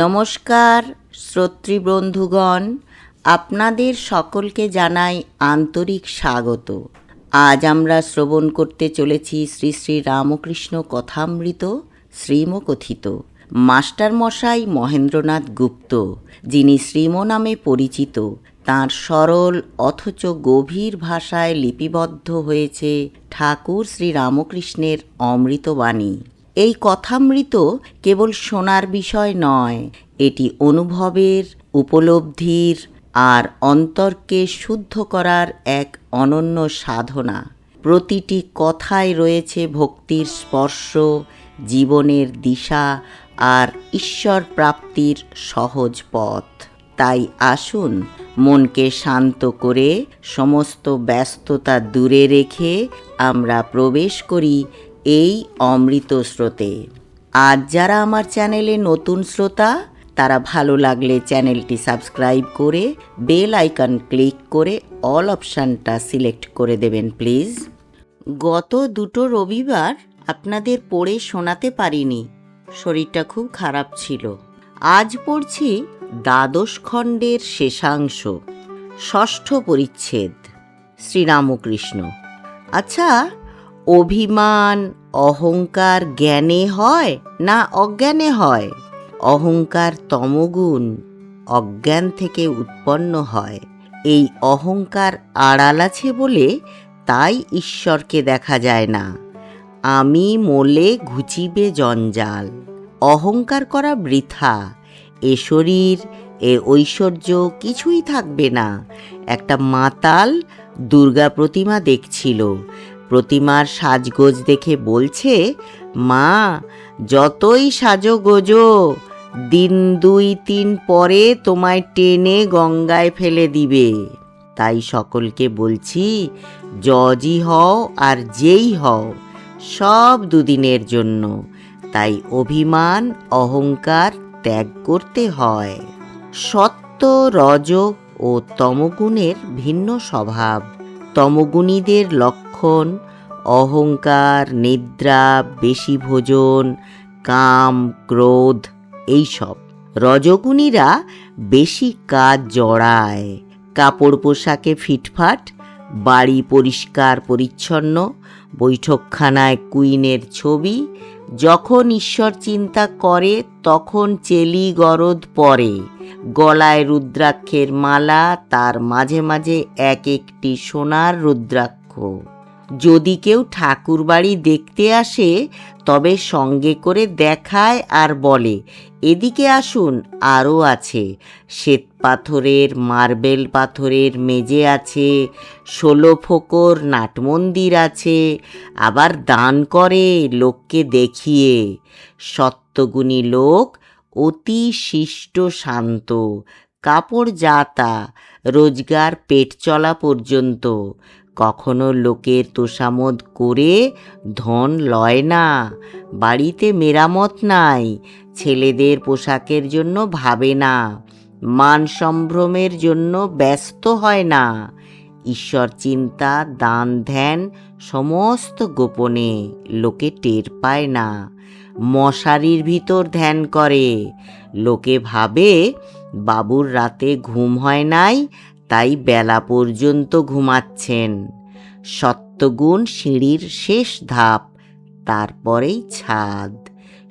নমস্কার শ্রোতৃবন্ধুগণ, আপনাদের সকলকে জানাই আন্তরিক স্বাগত। আজ আমরা শ্রবণ করতে চলেছি শ্রী শ্রী রামকৃষ্ণ কথামৃত শ্রীমকথিত। মাস্টারমশাই মহেন্দ্রনাথ গুপ্ত, যিনি শ্রীম নামে পরিচিত, তাঁর সরল অথচ গভীর ভাষায় লিপিবদ্ধ হয়েছে ঠাকুর শ্রী রামকৃষ্ণের অমৃতবাণী। এই কথামৃত কেবল শোনার বিষয় নয়, এটি অনুভবের, উপলব্ধির আর অন্তরকে শুদ্ধ করার এক অনন্য সাধনা। প্রতিটি কথায় রয়েছে ভক্তির স্পর্শ, জীবনের দিশা আর ঈশ্বর প্রাপ্তির সহজ পথ। তাই আসুন, মনকে শান্ত করে সমস্ত ব্যস্ততা দূরে রেখে আমরা প্রবেশ করি এই অমৃত স্রোতে। আজ যারা আমার চ্যানেলে নতুন শ্রোতা, তারা ভালো লাগলে চ্যানেলটি সাবস্ক্রাইব করে বেল আইকন ক্লিক করে অল অপশানটা সিলেক্ট করে দেবেন প্লিজ। গত দুটো রবিবার আপনাদের পড়ে শোনাতে পারিনি, শরীরটা খুব খারাপ ছিল। আজ পড়ছি দ্বাদশ খণ্ডের শেষাংশ, ষষ্ঠ পরিচ্ছেদ, শ্রীরামকৃষ্ণ। আচ্ছা, অভিমান অহংকার জ্ঞানে হয় না অজ্ঞানে হয়? অহংকার তমগুণ, অজ্ঞান থেকে উৎপন্ন হয়। এই অহংকার আড়াল আছে বলে তাই ঈশ্বরকে দেখা যায় না। আমি মোলে ঘুচিবে জঞ্জাল। অহংকার করা বৃথা। এ শরীর, এ ঐশ্বর্য কিছুই থাকবে না। একটা মাতাল দুর্গা প্রতিমা দেখছিল। প্রতিমার সাজগোজ দেখে বলছে, মা, যতই সাজো গোজো, দিন 2-3 পরে তোমায় টেনে গঙ্গায় ফেলে দিবে। তাই সকলকে বলছি, জজই হও আর যেই হও, সব দুদিনের জন্য। তাই অভিমান অহংকার ত্যাগ করতে হয়। সত্য, রজ ও তমগুণের ভিন্ন স্বভাব। তমগুণীদের লক্ষণ অহংকার, নিদ্রা, বেশি ভোজন, কাম, ক্রোধ এইসব। রজগুণীরা বেশি কাজ জড়ায়, কাপড় পোশাকে ফিটফাট, বাড়ি পরিষ্কার পরিচ্ছন্ন, বৈঠকখানায় কুইনের ছবি। যখন ঈশ্বর চিন্তা করে তখন চেলি গরদ পরে, গলায় রুদ্রাক্ষের মালা, তার মাঝে মাঝে এক একটি সোনার রুদ্রাক্ষ। যদি কেউ ঠাকুর বাড়ি দেখতে আসে তবে সঙ্গে করে দেখায় আর বলে, এদিকে আসুন, আরও আছে। শ্বেত পাথরের, মার্বেল পাথরের মেজে আছে, 16 ফোকর নাটমন্দির আছে। আবার দান করে লোককে দেখিয়ে। সত্যগুণী লোক অতি শিষ্ট শান্ত, কাপড় যাতা, রোজগার পেট চলা পর্যন্ত। কখনো লোকের তোষামোদ করে ধন লয় না। বাড়িতে মেরামত নাই, ছেলেদের পোশাকের জন্য ভাবে না, মান সম্ভ্রমের জন্য ব্যস্ত হয় না। ঈশ্বর চিন্তা, দান ধ্যান সমস্ত গোপনে, লোকে টের পায় না। মশারির ভিতর ধ্যান করে। লোকে ভাবে বাবুর রাতে ঘুম হয় নাই, তাই বেলা পর্যন্ত ঘুমাচ্ছেন। সত্যগুণ সিঁড়ির শেষ ধাপ, তারপরেই ছাদ।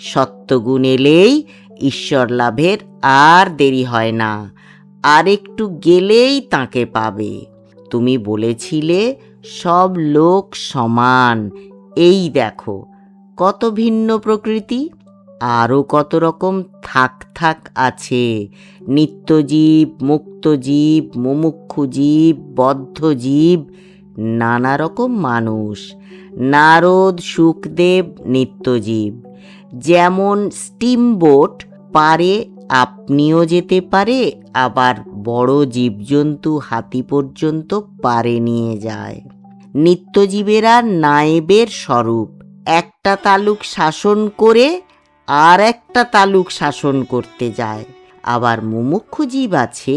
সত্যগুণ এলেই ঈশ্বর লাভের আর দেরি হয় না, আর একটু গেলেই তাঁকে পাবে। তুমি বলেছিলে সব লোক সমান, এই দেখো কত ভিন্ন প্রকৃতি। আরও কত রকম থাক আছে, নিত্যজীব, মুক্তজীব, মুমুক্ষু জীব, বদ্ধ জীব, নানা রকম মানুষ। নারদ, সুখদেব নিত্যজীব। যেমন স্টিমবোট পারে, আপনিও যেতে পারে, আবার বড় জীবজন্তু হাতি পর্যন্ত পারে নিয়ে যায়। নিত্যজীবেরা নায়েবের স্বরূপ, একটা তালুক শাসন করে আর একটা তালুক শাসন করতে যায়। আবার মুমুক্ষু জীব আছে,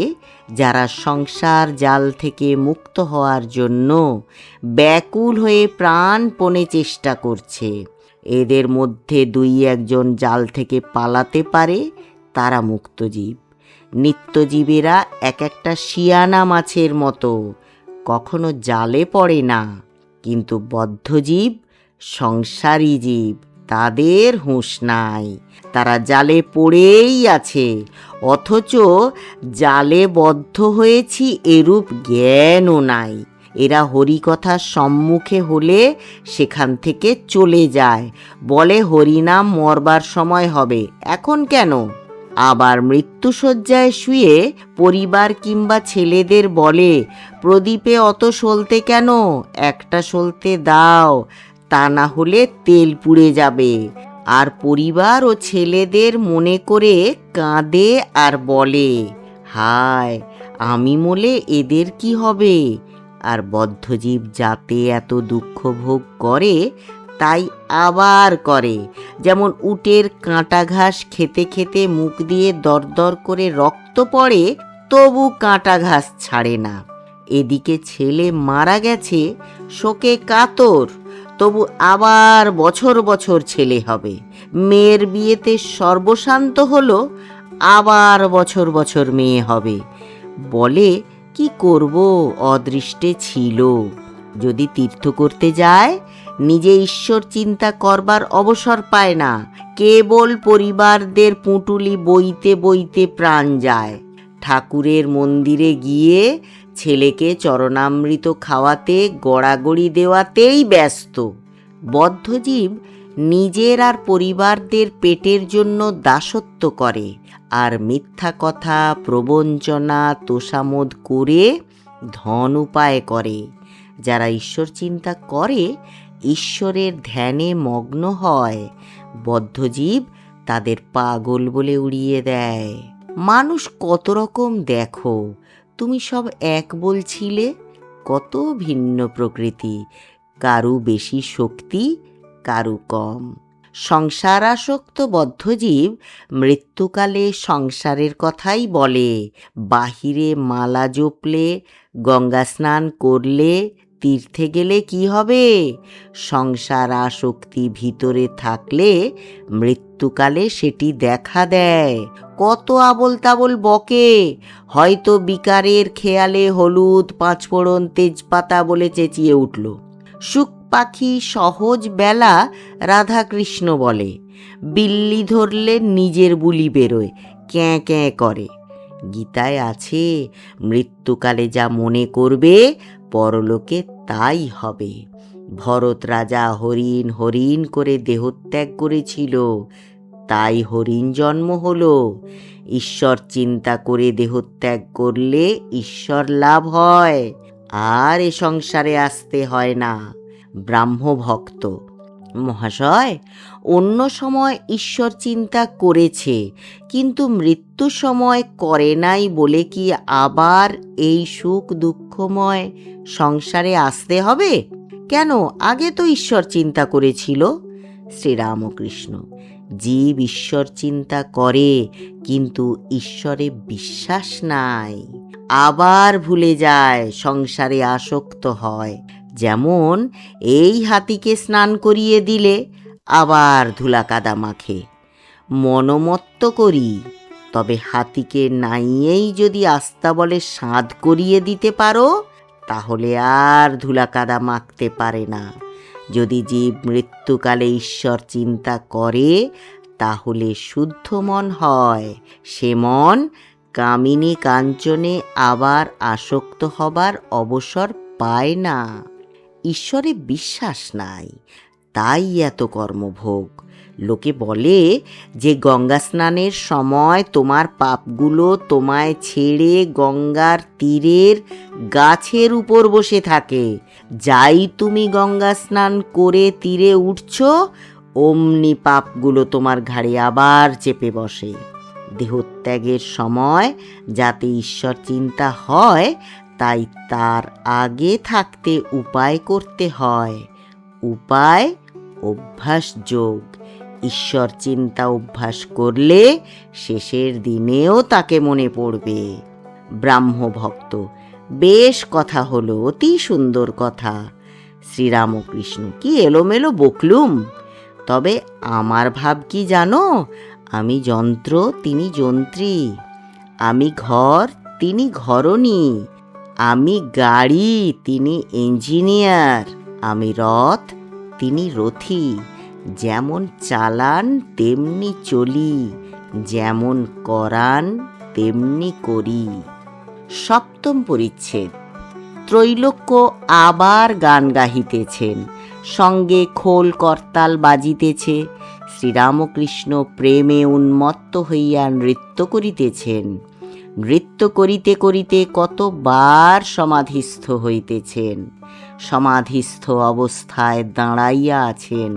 যারা সংসার জাল থেকে মুক্ত হওয়ার জন্য ব্যাকুল হয়ে প্রাণপণে চেষ্টা করছে। এদের মধ্যে 2-1 জন জাল থেকে পালাতে পারে, তারা মুক্তজীব। নিত্যজীবেরা এক একটা শিয়ানা মাছের মতো, কখনো জালে পড়ে না। কিন্তু বদ্ধজীব, সংসারী জীব, তাদের হুঁশ নাই। তারা জালে পড়েই আছে, অথচ জালে বদ্ধ হয়েছি এরূপ জ্ঞানও নাই। এরা হরিকথার সম্মুখে হলে সেখান থেকে চলে যায়, বলে হরিনাম মরবার সময় হবে, এখন কেন? আবার মৃত্যুশয্যায় শুয়ে পরিবার কিংবা ছেলেদের বলে, প্রদীপে অত সলতে কেন, একটা সলতে দাও, তা না হলে তেল পুড়ে যাবে। আর পরিবার ও ছেলেদের মনে করে কাঁদে আর বলে, হায় আমি মলে এদের কি হবে? আর বদ্ধজীব যাতে এত দুঃখ ভোগ করে, তাই আবার করে। যেমন উটের কাঁটা ঘাস খেতে খেতে মুখ দিয়ে দরদর করে রক্ত পড়ে, তবু কাঁটা ঘাস ছাড়ে না। এদিকে ছেলে মারা গেছে, শোকে কাতর, তবু আবার বছর বছর ছেলে হবে। মেয়ের বিয়েতে সর্বশান্ত হলো, আবার বছর বছর মেয়ে হবে। বলে, কি করব, অদৃষ্টে ছিল। যদি তীর্থ করতে যায়, নিজে ঈশ্বর চিন্তা করবার অবসর পায় না, কেবল পরিবারদের পুঁটুলি বইতে বইতে প্রাণ যায়। ঠাকুরের মন্দিরে গিয়ে ছেলেকে চরণামৃত খাওয়াতে, গড়াগড়ি দেওয়াতেই ব্যস্ত। বদ্ধজীব নিজের আর পরিবারদের পেটের জন্য দাসত্ব করে, আর মিথ্যা কথা, প্রবঞ্চনা, তোষামোদ করে ধন উপায় করে। যারা ঈশ্বর চিন্তা করে, ঈশ্বরের ধ্যানে মগ্ন হয়, বদ্ধজীব তাদের পাগল বলে উড়িয়ে দেয়। মানুষ কত রকম দেখো, তুমি সব এক বলছিলে, কত ভিন্ন প্রকৃতি, কারু বেশি শক্তি, কারু কম। সংসারাসক্ত বদ্ধজীব মৃত্যুকালে সংসারের কথাই বলে। বাহিরে মালা জপলে, গঙ্গা স্নান করলে, তীর্থে গেলে কি হবে? সংসার আসক্তি ভিতরে থাকলে মৃত্যুকালে সেটি দেখা দেয়। কত আবোল তাবোল বকে, হয়তো বিকারের খেয়ালে হলুদ, পাঁচফোড়ন, তেজপাতা বলে চেঁচিয়ে উঠল। সুখ পাখি সহজ বেলা রাধাকৃষ্ণ বলে, বিল্লি ধরলে নিজের বুলি বেরোয়, ক্যাঁ ক্যাঁ করে। গীতায় আছে, মৃত্যুকালে যা মনে করবে পরলোকে তাই হবে। ভরত রাজা হরিণ হরিণ করে দেহত্যাগ করেছিল, তাই হরিণ জন্ম হলো। ঈশ্বর চিন্তা করে দেহত্যাগ করলে ঈশ্বর লাভ হয়, আর এ সংসারে আসতে হয় না। ব্রাহ্মভক্ত: মহাশয়, অন্য সময় ঈশ্বর চিন্তা করেছে, কিন্তু মৃত্যুর সময় করে নাই বলে কি আবার এই সুখ দুঃখময় সংসারে আসতে হবে? কেন, আগে তো ঈশ্বর চিন্তা করেছিল। শ্রীরামকৃষ্ণ: জীব ঈশ্বর চিন্তা করে, কিন্তু ঈশ্বরে বিশ্বাস নাই, আবার ভুলে যায়, সংসারে আসক্ত হয়। যেমন এই হাতিকে স্নান করিয়ে দিলে আবার ধুলা কাদা মাখে। মনোমত্ত করি, তবে হাতিকে নাইয়েই যদি আস্তা বলে সাধ করিয়ে দিতে পারো, তাহলে আর ধুলা কাদা মাখতে পারে না। যদি জীব মৃত্যুকালে ঈশ্বর চিন্তা করে, তাহলে শুদ্ধ মন হয়। সে মন কামিনী কাঞ্চনে আবার আসক্ত হবার অবসর পায় না। ঈশ্বরে বিশ্বাস নাই, তাই এত কর্মভোগ। লোকে বলে যে গঙ্গা স্নানের সময় তোমার পাপগুলো তোমায় ছেড়ে গঙ্গার তীরের গাছের উপর বসে থাকে। যাই তুমি গঙ্গা স্নান করে তীরে উঠছ, অমনি পাপগুলো তোমার ঘাড়ে আবার চেপে বসে। দেহত্যাগের সময় যাতে ঈশ্বর চিন্তা হয়, তাই তার আগে থাকতে উপায় করতে হয়। উপায় অভ্যাস যোগ। ঈশ্বর চিন্তা অভ্যাস করলে শেষের দিনেও তাকে মনে পড়বে। ব্রাহ্মভক্ত: বেশ কথা হলো, অতি সুন্দর কথা। শ্রীরামকৃষ্ণ: কি এলোমেলো বকলুম, তবে আমার ভাব কি জানো? আমি যন্ত্র, তিনি যন্ত্রী। আমি ঘর, তিনি ঘরণী। আমি গাড়ি, তিনি ইঞ্জিনিয়ার। আমি রথ, তিনি রথী। যেমন চালান তেমনি চলি, যেমন করান তেমনি করি। সপ্তম পরিচ্ছেদ। ত্রৈলোক্য আবার গান গাহিতেছেন, সঙ্গে খোল করতাল বাজিতেছে। শ্রীরামকৃষ্ণ প্রেমে উন্মত্ত হইয়া নৃত্য করিতেছেন। নৃত্য করিতে করিতে কতবার সমাধিস্থ হইতেছেন। সমাধিস্থ অবস্থায় দাঁড়াইয়া আছেন।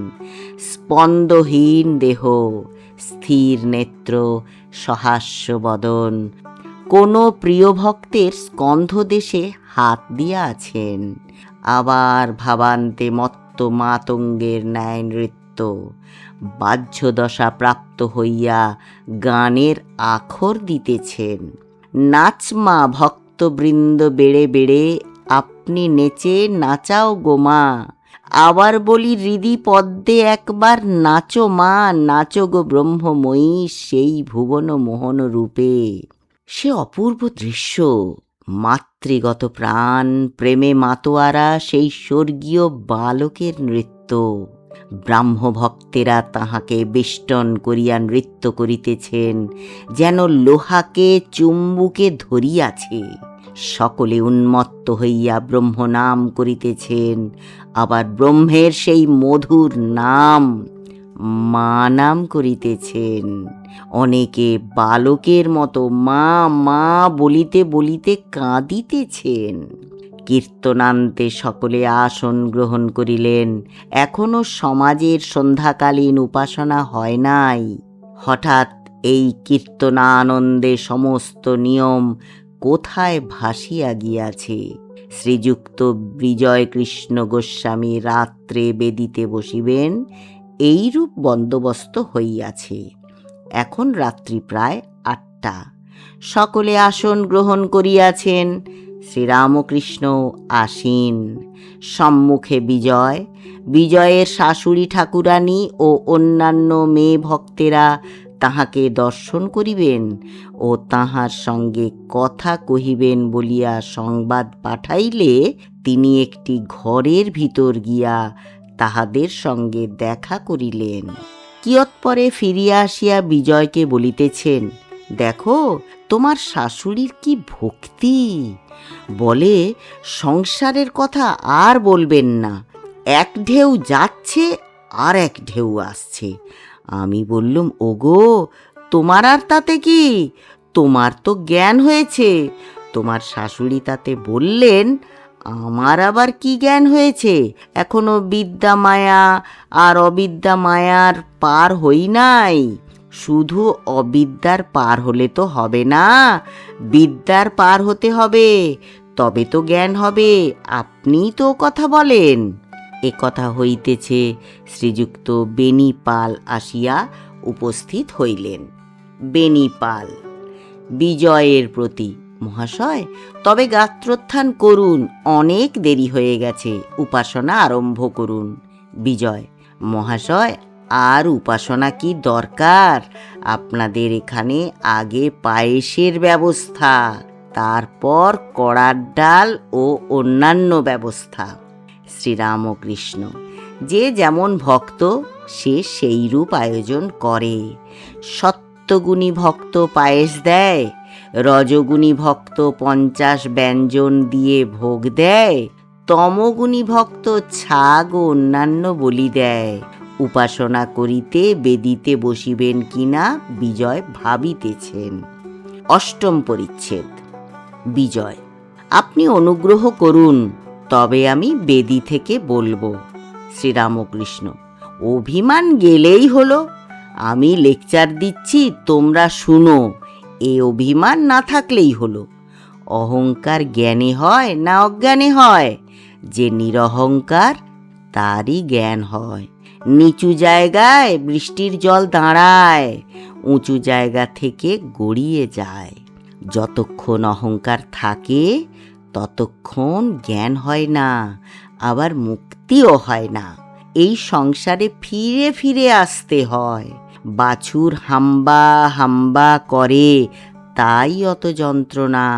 স্পন্দহীন দেহ, স্থির নেত্র, সহাস্য বদন। কোনো প্রিয় ভক্তের স্কন্ধদেশে হাত দিয়া আছেন। আবার ভাবান্তে মত্ত মাতঙ্গের ন্যায় নৃত্য। বাহ্যদশা প্রাপ্ত হইয়া গানের আখর দিতেছেন। নাচমা ভক্তবৃন্দ বেড়ে বেড়ে, আপনি নেচে নাচাও গোমা। আবার বলি হৃদি পদ্মে একবার নাচো মা, নাচো গো ব্রহ্মময়ী সেই ভুবন মোহন রূপে। সে অপূর্ব দৃশ্য। মাতৃগত প্রাণ প্রেমে মাতোয়ারা সেই স্বর্গীয় বালকের নৃত্য। ব্রাহ্মভক্তেরা তাহাকে বেষ্টন করিয়া নৃত্য করিতেছেন, যেন লোহাকে চুম্বুকে ধরিয়াছে। সকলে উন্মত্ত হইয়া ব্রহ্মনাম করিতেছেন। আবার ব্রহ্মের সেই মধুর নাম মা নাম করিতেছেন। অনেকে বালকের মতো মা মা বলিতে বলিতে কাঁদিতেছেন। কীর্তনান্তে সকলে আসন গ্রহণ করিলেন। এখনো সমাজের সন্ধ্যাকালীন উপাসনা হয় নাই। হঠাৎ এই কীর্তনানন্দে সমস্ত নিয়ম কোথায় ভাসিয়া গিয়াছে। শ্রীযুক্ত বিজয়কৃষ্ণ গোস্বামী রাত্রে বেদিতে বসিবেন, এইরূপ বন্দোবস্ত হইয়াছে। এখন রাত্রি প্রায় 8টা। সকলে আসন গ্রহণ করিয়াছেন। শ্রীরামকৃষ্ণ আসীন। সম্মুখে বিজয়, বিজয়ের শাশুড়ি ঠাকুরানী ও অন্যান্য মেয়ে ভক্তেরা তাহাকে দর্শন করিবেন ও তাহার সঙ্গে কথা কহিবেন বলিয়া সংবাদ পাঠাইলে তিনি একটি ঘরের ভিতর গিয়া তাহাদের সঙ্গে দেখা করিলেন। কিয়ৎপরে ফিরিয়া আসিয়া বিজয়কে বলিতেছেন, দেখো তোমার শাশুড়ির কি ভক্তি। বলে সংসারের কথা আর বলবেন না, এক ঢেউ যাচ্ছে আর এক ঢেউ আসছে। আমি বললুম, ওগো তোমার আর তাতে কি, তোমার তো জ্ঞান হয়েছে। তোমার শাশুড়ি তাতে বললেন, আমার আবার কি জ্ঞান হয়েছে, এখনো বিদ্যা মায়া আর অবিদ্যা মায়ার পার হই নাই। শুধু অবিদ্যার পার হলে তো হবে না, বিদ্যার পার হতে হবে, তবে তো জ্ঞান হবে। আপনি তো কথা বলেন। এ কথা হইতেছে, শ্রীযুক্ত বেণীপাল আসিয়া উপস্থিত হইলেন। বেণীপাল বিজয়ের প্রতি, মহাশয় তবে গাত্রোত্থান করুন, অনেক দেরি হয়ে গেছে, উপাসনা আরম্ভ করুন। বিজয়, মহাশয় আর উপাসনা কি দরকার, আপনাদের এখানে আগে পায়েসের ব্যবস্থা, তারপর কড়ার ডাল ও অন্যান্য ব্যবস্থা। শ্রীরামকৃষ্ণ, যে যেমন ভক্ত সে সেই রূপ আয়োজন করে। সত্যগুণী ভক্ত পায়েস দেয়, রজগুণী ভক্ত 50 ব্যঞ্জন দিয়ে ভোগ দেয়, তমগুণী ভক্ত ছাগ ও অন্যান্য বলি দেয়। উপাসনা করিতে বেদিতে বসিবেন কিনা বিজয় ভাবিতেছেন। অষ্টম পরিচ্ছেদ। বিজয়, আপনি অনুগ্রহ করুন, তবে আমি বেদি থেকে বলবো। শ্রীরামকৃষ্ণ, অভিমান গেলেই হলো, আমি লেকচার দিচ্ছি তোমরা শুনো, এ অভিমান না থাকলেই হলো। অহংকার জ্ঞানে হয় না অজ্ঞানে হয়, যে নিরহংকার তারই জ্ঞান হয়। নিচু জায়গায় বৃষ্টির জল দাঁড়ায়, উঁচু জায়গা থেকে গড়িয়ে যায়। যতক্ষণ অহংকার থাকে ততক্ষণ জ্ঞান হয় না, আবার মুক্তিও হয় না। এই সংসারে ফিরে ফিরে আসতে হয়। বাছুর হাম্বা হাম্বা করে, তাই অত যন্ত্রণা।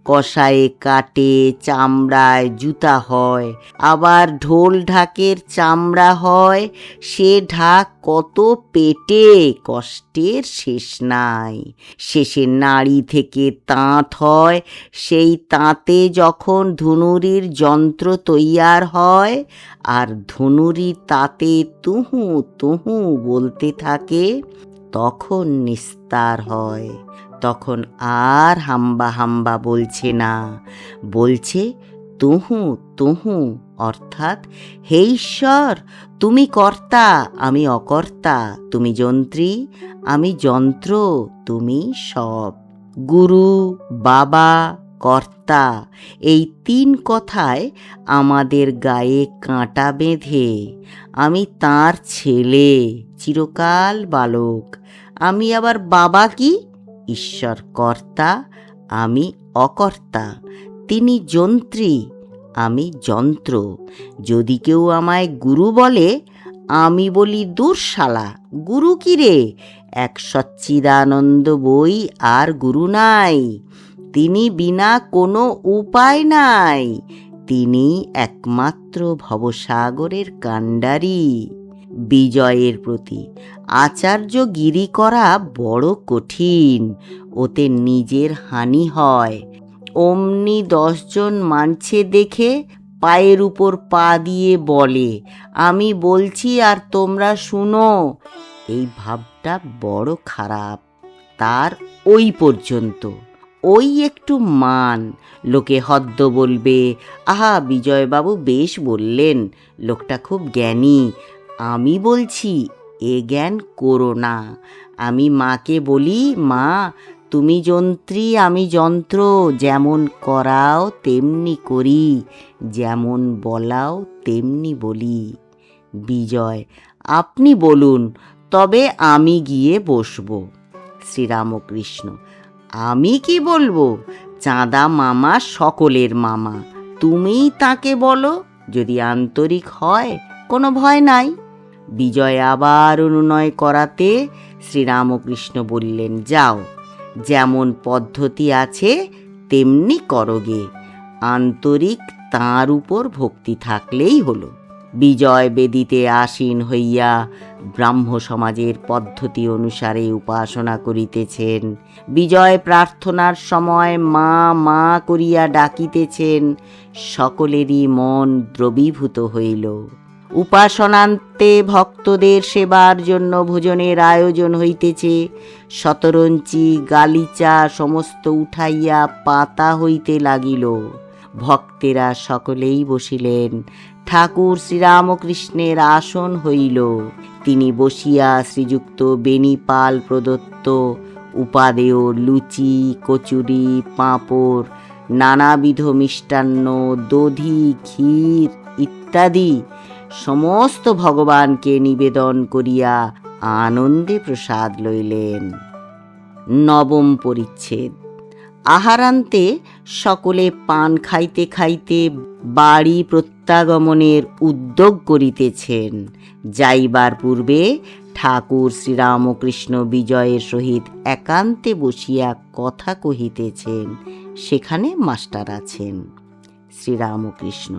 কষায়ে কাটে, চামড়ায় জুতা হয়, আবার ঢোল ঢাকের চামড়া হয়, সে ঢাক কত পেটে, কষ্টের শেষ নাই। শেষে নাড়ি থেকে তাঁত হয়, সেই তাঁতে যখন ধনুরির যন্ত্র তৈয়ার হয়, আর ধনুরি তাতে তুহু তুহু বলতে থাকে, তখন নিস্তার হয়। তখন আর হাম্বা হাম্বা বলছে না, বলছে তুহু তুহু, অর্থাৎ হে ঈশ্বর, তুমি কর্তা, আমি অকর্তা, তুমি যন্ত্রী, আমি যন্ত্র, তুমি সব। গুরু, বাবা, কর্তা, এই তিন কথায় আমাদের গায়ে কাঁটা বেঁধে। আমি তাঁর ছেলে, চিরকাল বালক। আমি আবার বাবা কি? ঈশ্বর কর্তা, আমি অকর্তা। তিনি যন্ত্রী, আমি যন্ত্র। যদি কেউ আমায় গুরু বলে, আমি বলি দূর শালা, গুরু কি রে? এক সচ্চিদানন্দ বই আর গুরু নাই। তিনি বিনা কোনো উপায় নাই। তিনি একমাত্র ভবসাগরের কাণ্ডারি। বিজয়ের প্রতি আচার্যগিরি করা বড় কঠিন, ওতে নিজের হানি হয়। অমনি 10 জন মানছে দেখে পায়ের উপর পা দিয়ে বলে, আমি বলছি আর তোমরা শুনো। এই ভাবটা বড় খারাপ। তার ওই পর্যন্ত, ওই একটু মান। লোকে হদ্দ বলবে, আহা বিজয়বাবু বেশ বললেন, লোকটা খুব জ্ঞানী। আমি বলছি এ জ্ঞান করো না। আমি মাকে বলি, মা তুমি যন্ত্রী, আমি যন্ত্র, যেমন করাও তেমনি করি, যেমন বলাও তেমনি বলি। বিজয়, আপনি বলুন, তবে আমি গিয়ে বসবো। শ্রীরামকৃষ্ণ, আমি কি বলবো? চাঁদা মামা সকলের মামা, তুমিই তাকে বলো, যদি আন্তরিক হয় কোনো ভয় নাই। বিজয় আবার অনুনয় করাতে শ্রীরামকৃষ্ণ বললেন, যাও, যেমন পদ্ধতি আছে তেমনি করোগে, আন্তরিক তাঁর উপর ভক্তি থাকলেই হলো। বিজয় বেদিতে আসীন হইয়া ব্রাহ্ম সমাজের পদ্ধতি অনুসারে উপাসনা করিতেছেন। বিজয় প্রার্থনার সময় মা মা করিয়া ডাকিতেছেন। সকলেরই মন দ্রবীভূত হইল। উপাসনান্তে ভক্তদের সেবার জন্য ভোজনের আয়োজন হইতেছে। শতরঞ্চি গালিচা সমস্ত উঠাইয়া পাতা হইতে লাগিল। ভক্তেরা সকলেই বসিলেন। ঠাকুর শ্রীরামকৃষ্ণের আসন হইল। তিনি বসিয়া শ্রীযুক্ত বেণীপাল প্রদত্ত উপাদেয় লুচি, কচুরি, পাঁপড়, নানাবিধ মিষ্টান্ন, দধি, ক্ষীর ইত্যাদি সমস্ত ভগবানকে নিবেদন করিয়া আনন্দে প্রসাদ লইলেন। নবম পরিচ্ছেদ। আহারান্তে সকলে পান খাইতে খাইতে বাড়ি প্রত্যাগমনের উদ্যোগ করিতেছেন। যাইবার পূর্বে ঠাকুর শ্রীরামকৃষ্ণ বিজয়ের সহিত একান্তে বসিয়া কথা কহিতেছেন। সেখানে মাস্টার আছেন। শ্রীরামকৃষ্ণ,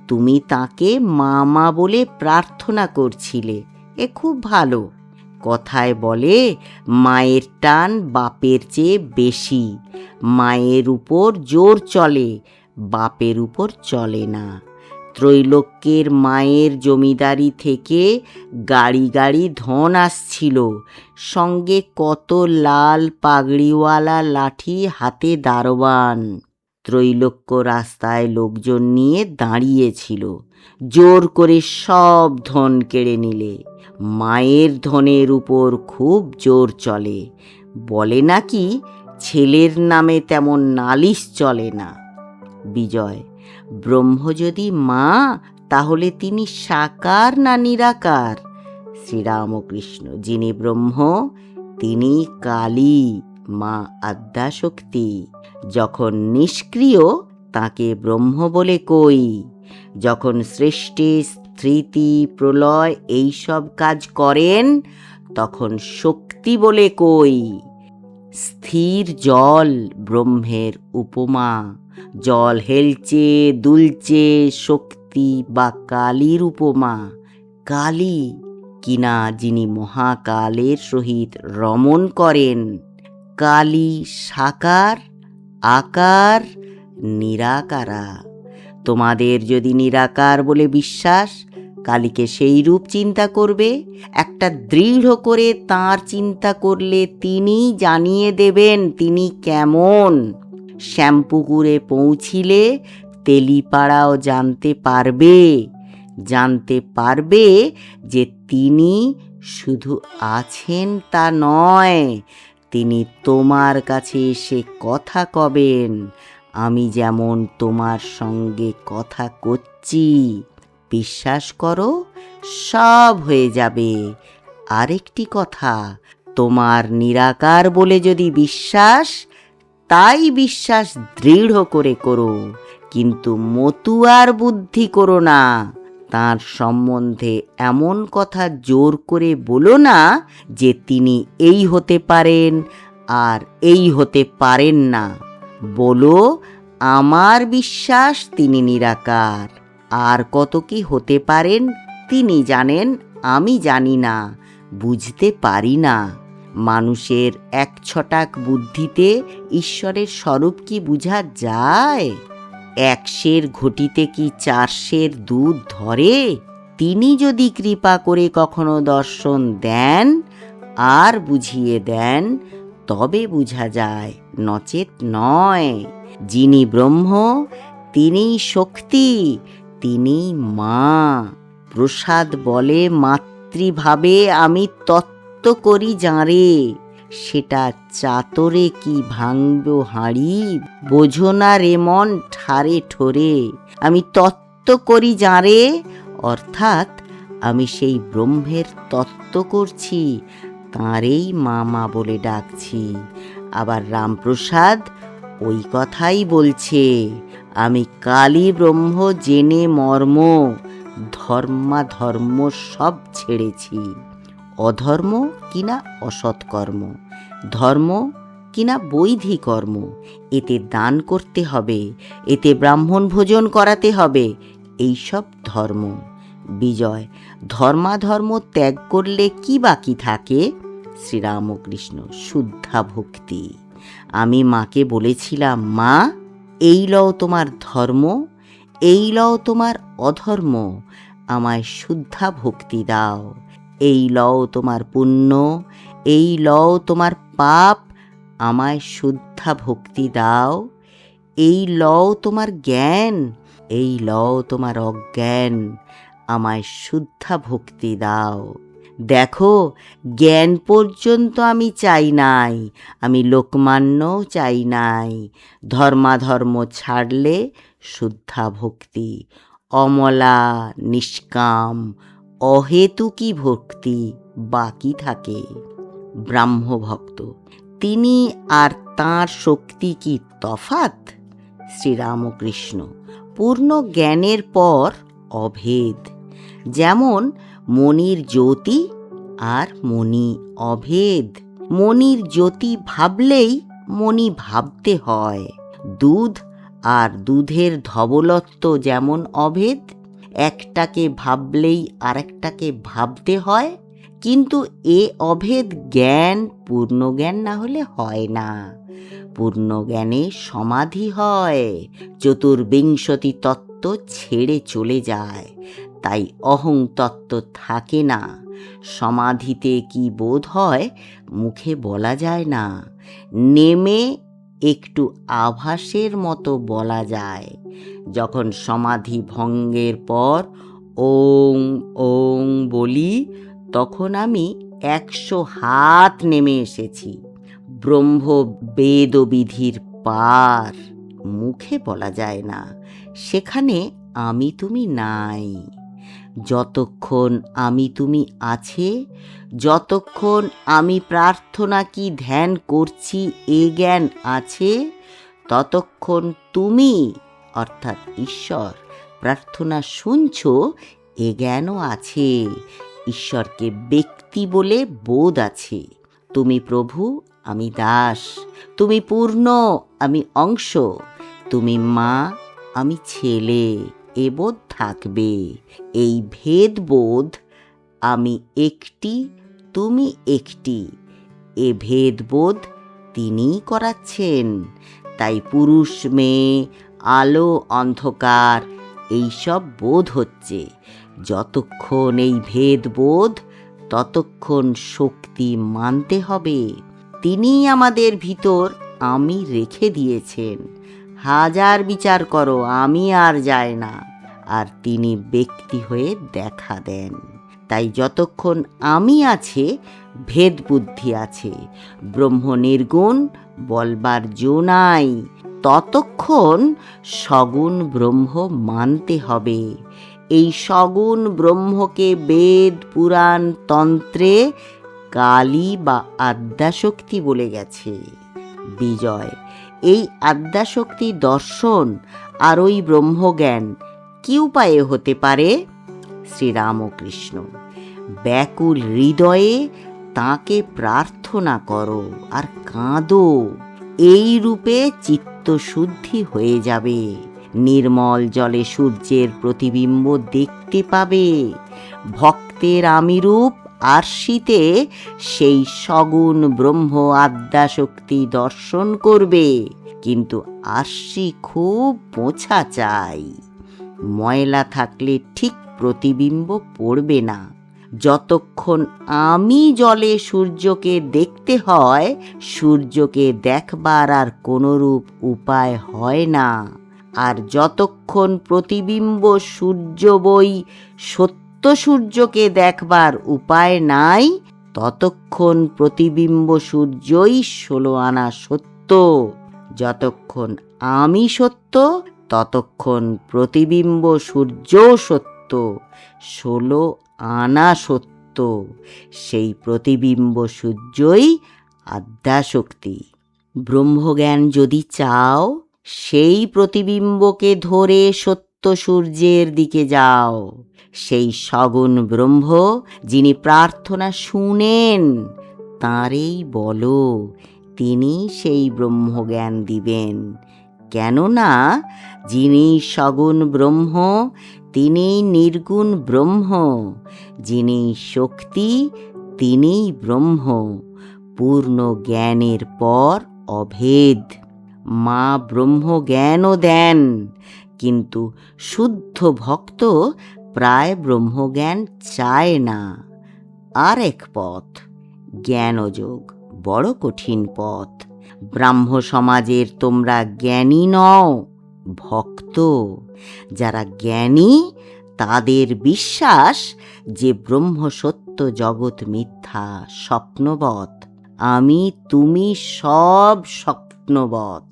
তুমি তাকে মামা বলে প্রার্থনা করছিলে, এ খুব ভালো। কথায় বলে, মায়ের টান বাপের চেয়ে বেশি। মায়ের উপর জোর চলে, বাপের উপর চলে না। ত্রৈলোক্যের মায়ের জমিদারি থেকে গাড়ি গাড়ি ধন আসছিল, সঙ্গে কত লাল পাগড়িওয়ালা লাঠি হাতে দারোয়ান। ত্রৈলোক্য রাস্তায় লোকজন নিয়ে দাঁড়িয়েছিল, জোর করে সব ধন কেড়ে নিলে। মায়ের ধনের উপর খুব জোর চলে। বলে নাকি ছেলের নামে তেমন নালিশ চলে না। বিজয়, ব্রহ্ম যদি মা, তাহলে তিনি সাকার না নিরাকার? শ্রীরামকৃষ্ণ, যিনি ব্রহ্ম তিনি কালী, মা আদ্যাশক্তি। যখন নিষ্ক্রিয় তাকে ব্রহ্ম বলে কই। যখন সৃষ্টি, স্থিতি, প্রলয় এইসব কাজ করেন, তখন শক্তি বলে কই। স্থির জল ব্রহ্মের উপমা, জল হেলছে দুলছে শক্তি বা কালীর উপমা। কালী কিনা যিনি মহাকালের সহিত রমণ করেন। কালী সাকার, আকার নিরাকারা। তোমাদের যদি নিরাকার বলে বিশ্বাস, কালীকে সেই রূপ চিন্তা করবে। একটা দৃঢ় করে তাঁর চিন্তা করলে তিনি জানিয়ে দেবেন তিনি কেমন। শ্যামপুকুরে পৌঁছিলে তেলিপাড়াও জানতে পারবে যে তিনি শুধু আছেন তা নয়, তিনি তোমার কাছে এসে কথা কবেন। আমি যেমন তোমার সঙ্গে কথা করছি, বিশ্বাস করো সব হয়ে যাবে। আরেকটি কথা, তোমার নিরাকার বলে যদি বিশ্বাস, তাই বিশ্বাস দৃঢ় করে করো, কিন্তু মতুয়ার বুদ্ধি করো না। তাঁর সম্বন্ধে এমন কথা জোর করে বলো না যে তিনি এই হতে পারেন আর এই হতে পারেন না। বলো, আমার বিশ্বাস তিনি নিরাকার, আর কত কি হতে পারেন তিনি জানেন, আমি জানি না, বুঝতে পারি না। মানুষের এক ছটাক বুদ্ধিতে ঈশ্বরের স্বরূপ কি বুঝা যায়? 1 সের ঘটিতে কি 4 সের দুধ ধরে? তিনি যদি কৃপা করে কখনো দর্শন দেন আর বুঝিয়ে দেন, তবে বুঝা যায়, নচেত নয়। যিনি ব্রহ্ম তিনি শক্তি, তিনি মা। প্রসাদ বলে মাতৃভাবে আমি তত্ত্ব করি যাঁরে, সেটা চাতরে কি ভাঙব হাঁড়ি, বোঝো না রে মন ঠারে ঠোরে। আমি তত্ত্ব করি যাঁরে, অর্থাৎ আমি সেই ব্রহ্মের তত্ত্ব করছি, তাঁরেই মা বলে ডাকছি। আবার রামপ্রসাদ ওই কথাই বলছে, আমি কালী ব্রহ্ম জেনে মর্ম, ধর্ম সব ছেড়েছি। অধর্ম কিনা অসৎকর্ম, ধর্ম কিনা বৈধি কর্ম, এতে দান করতে হবে, এতে ব্রাহ্মণ ভোজন করাতে হবে, এইসব ধর্ম। বিজয়, ধর্মাধর্ম ত্যাগ করলে কি বাকি থাকে? শ্রীরামকৃষ্ণ, শুদ্ধা ভক্তি। আমি মাকে বলেছিলাম, মা এই লও তোমার ধর্ম, এই লও তোমার অধর্ম, আমায় শুদ্ধা ভক্তি দাও। এই লও তোমার পুণ্য, এই লও তোমার পাপ, আমায় শুদ্ধা ভক্তি দাও। এই লও তোমার জ্ঞান, এই লও তোমার অজ্ঞান, আমায় শুদ্ধা ভক্তি দাও। দেখো, জ্ঞান পর্যন্ত আমি চাই নাই, আমি লোকমান্যও চাই নাই। ধর্মাধর্ম ছাড়লে শুদ্ধা ভক্তি, অমলা নিষ্কাম অহেতুকী ভক্তি বাকি থাকে। ব্রাহ্মভক্ত, তিনি আর তাঁর শক্তি কি তফাৎ? শ্রীরামকৃষ্ণ, পূর্ণ জ্ঞানের পর অভেদ। যেমন মনির জ্যোতি আর মণি অভেদ। মনির জ্যোতি ভাবলেই মণি ভাবতে হয়। দুধ আর দুধের ধবলত্ব যেমন অভেদ, একটাকে ভাবলেই আরেকটাকে ভাবতে হয়, কিন্তু এ অভেদ জ্ঞান পূর্ণ জ্ঞান না হলে হয় না। পূর্ণ জ্ঞানে সমাধি হয়, চতুর্বিংশতি তত্ত্ব ছেড়ে চলে যায়, তাই অহং তত্ত্ব থাকে না। সমাধিতে কি বোধ হয় মুখে বলা যায় না, নেমে একটু আভাসের মতো বলা যায়। যখন সমাধি ভঙ্গের পর ওং ওং বলি, তখন আমি 100 হাত নেমে এসেছি। ব্রহ্ম বেদবিধির পার, মুখে বলা যায় না, সেখানে আমি তুমি নাই। যতক্ষণ আমি তুমি আছে, যতক্ষণ আমি প্রার্থনা কি ধ্যান করছি এ জ্ঞান আছে, ততক্ষণ তুমি অর্থাৎ ঈশ্বর প্রার্থনা শুনছ এ জ্ঞানও আছে। ঈশ্বরকে ব্যক্তি ব্যক্তি বলে বোধ আছে। তুমি প্রভু, আমি দাস। তুমি পূর্ণ, আমি অংশ। তুমি মা, আমি ছেলে, এ বোধ থাকবে। এই ভেদবোধ, আমি একটি, তুমি একটি, এ ভেদবোধ তিনিই করাচ্ছেন। তাই পুরুষ মেয়ে, আলো অন্ধকার, এইসব বোধ হচ্ছে। যতক্ষণ এই ভেদবোধ, ততক্ষণ শক্তি মানতে হবে। তিনিই আমাদের ভিতর আমি রেখে দিয়েছেন। হাজার বিচার করো, আমি আর যায় না। আর তিনি ব্যক্তি হয়ে দেখা দেন। তাই যতক্ষণ আমি আছে, ভেদ বুদ্ধি আছে। ব্রহ্ম নির্গুণ বলবার জো নাই। ততক্ষণ সগুণ ব্রহ্ম মানতে হবে। এই সগুণ ব্রহ্মকে বেদ, পুরাণ, তন্ত্রে কালী বা আদ্যাশক্তি বলে গেছে। বিজয়, এই আদ্যাশক্তি দর্শন আর ওই ব্রহ্মজ্ঞান কি উপায়ে হতে পারে? শ্রীরামকৃষ্ণ, ব্যাকুল হৃদয়ে তাঁকে প্রার্থনা করো আর কাঁদো। এই রূপে চিত্ত শুদ্ধি হয়ে যাবে। নির্মল জলে সূর্যের প্রতিবিম্ব দেখতে পাবে। ভক্তের আমিরূপ আরশিতে সেই সগুণ ব্রহ্ম আদ্যাশক্তি দর্শন করবে। কিন্তু আরশি খুব মোছা চাই। ময়লা থাকলে ঠিক প্রতিবিম্ব পড়বে না। যতক্ষণ আমি জলে সূর্যকে দেখতে হয়, সূর্যকে দেখবার আর কোনরূপ উপায় হয় না। আর যতক্ষণ প্রতিবিম্ব সূর্য বই সত্য সূর্যকে দেখবার উপায় নাই, ততক্ষণ প্রতিবিম্ব সূর্যই 16 আনা সত্য। যতক্ষণ আমি সত্য, ততক্ষণ প্রতিবিম্ব সূর্যও সত্য। 16 আনা সত্য। সেই প্রতিবিম্ব সূর্যই আদ্যাশক্তি। ব্রহ্মজ্ঞান যদি চাও, সেই প্রতিবিম্বকে ধরে সত্য সূর্যের দিকে যাও। সেই সগুণ ব্রহ্ম যিনি প্রার্থনা শুনেন, তাঁরেই বলো, তিনি সেই ব্রহ্মজ্ঞান দিবেন। কেননা যিনি সগুণ ব্রহ্ম, তিনি নির্গুণ ব্রহ্ম। যিনি শক্তি, তিনিই ব্রহ্ম। পূর্ণ জ্ঞানের পর অভেদ। মা ব্রহ্ম জ্ঞানও দেন, কিন্তু শুদ্ধ ভক্ত প্রায় ব্রহ্মজ্ঞান চায় না। আর এক পথ, জ্ঞানযোগ, বড় কঠিন পথ। ব্রাহ্ম সমাজের তোমরা জ্ঞানী নও, ভক্ত। যারা জ্ঞানী, তাদের বিশ্বাস যে ব্রহ্ম সত্য, জগৎ মিথ্যা, স্বপ্নবৎ। আমি তুমি সব স্বপ্নবৎ।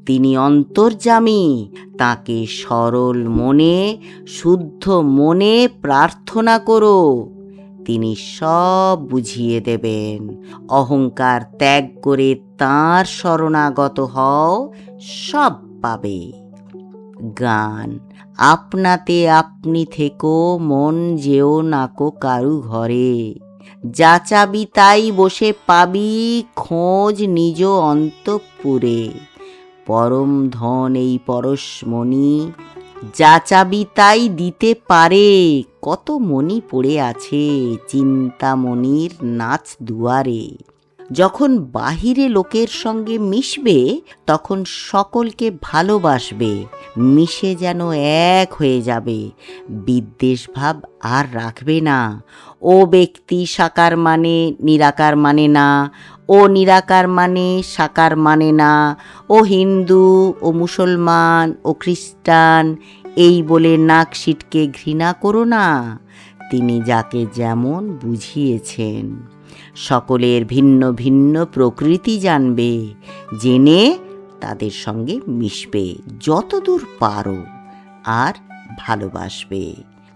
তিনি অন্তর্যামী। তাকে সরল মনে, শুদ্ধ মনে প্রার্থনা করো। তিনি সব বুঝিয়ে দেবেন। অহংকার ত্যাগ করে তাঁর শরণাগত হও, সব পাবে। গান, আপনাতে আপনি থেকো, মন যেও নাকো কারু ঘরে। যা চাবি তাই বসে পাবি, খোঁজ নিজ অন্তঃপুরে। পরম ধন এই পরশমণি, যা চাবি তাই দিতে পারে। কত মণি পড়ে আছে চিন্তামণির নাচ দুয়ারে। যখন বাহিরে লোকের সঙ্গে মিশবে, তখন সকলকে ভালোবাসবে। মিশে যেন এক হয়ে যাবে। বিদ্বেষ ভাব আর রাখবে না। ও ব্যক্তি সাকার মানে নিরাকার মানে না, ও নিরাকার মানে সাকার মানে না, ও হিন্দু, ও মুসলমান, ও খ্রিস্টান, এই বলে নাক সিটকে ঘৃণা করো না। তিনি যাকে যেমন বুঝিয়েছেন। সকলের ভিন্ন ভিন্ন প্রকৃতি জানবে, জেনে তাদের সঙ্গে মিশবে যতদূর পারো, আর ভালোবাসবে।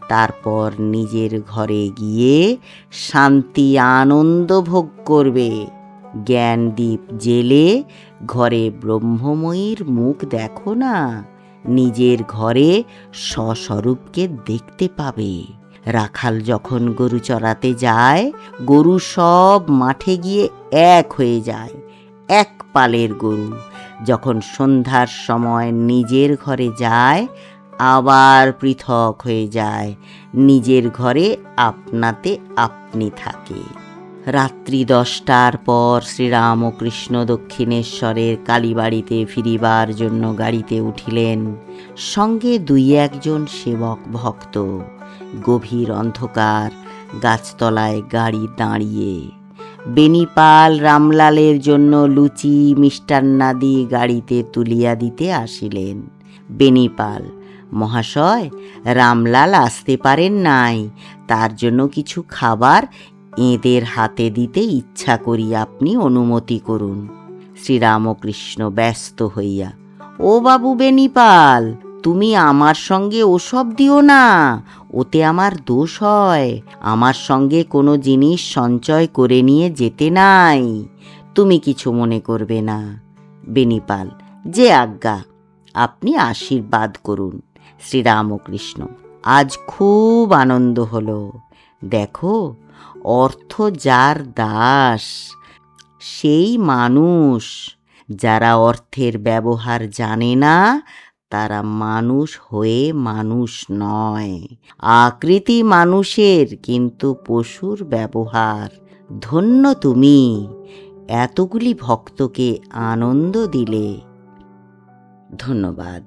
তারপর নিজের ঘরে গিয়ে শান্তি আনন্দ ভোগ করবে। জ্ঞানদীপ জেলে ঘরে ব্রহ্মময়ীর মুখ দেখো না। নিজের ঘরে স্বস্বরূপকে দেখতে পাবে। রাখাল যখন গরু চরাতে যায়, গরু সব মাঠে গিয়ে এক হয়ে যায়, এক পালের গরু। যখন সন্ধ্যার সময় নিজের ঘরে যায়, আবার পৃথক হয়ে যায়, নিজের ঘরে আপনাতে আপনি থাকে। রাত্রি 10টার পর শ্রীরামকৃষ্ণ দক্ষিণেশ্বরের কালীবাড়িতে ফিরিবার জন্য গাড়িতে উঠিলেন। সঙ্গে 2-1 সেবক ভক্ত। গভীর অন্ধকার, গাছতলায় গাড়ি দাঁড়িয়ে। বেনিপাল রামলালের জন্য লুচি মিষ্টান্নাদি গাড়িতে তুলিয়া দিতে আসিলেন। বেনিপাল: মহাশয়, রামলাল আসতে পারেন নাই, তার জন্য কিছু খাবার এঁদের হাতে দিতে ইচ্ছা করি, আপনি অনুমতি করুন। শ্রীরামকৃষ্ণ ব্যস্ত হইয়া: ও বাবু বেনিপাল, তুমি আমার সঙ্গে ওসব দিও না, ওতে আমার দোষ হয়। আমার সঙ্গে কোনো জিনিস সঞ্চয় করে নিয়ে যেতে নাই, তুমি কিছু মনে করবে না। বেনিপাল: যে আজ্ঞা, আপনি আশীর্বাদ করুন। শ্রীরামকৃষ্ণ: আজ খুব আনন্দ হলো। দেখো, অর্থ যার দাস সেই মানুষ। যারা অর্থের ব্যবহার জানে না, তারা মানুষ হয়ে মানুষ নয়। আকৃতি মানুষের, কিন্তু পশুর ব্যবহার। ধন্য তুমি, এতগুলি ভক্তকে আনন্দ দিলে। ধন্যবাদ।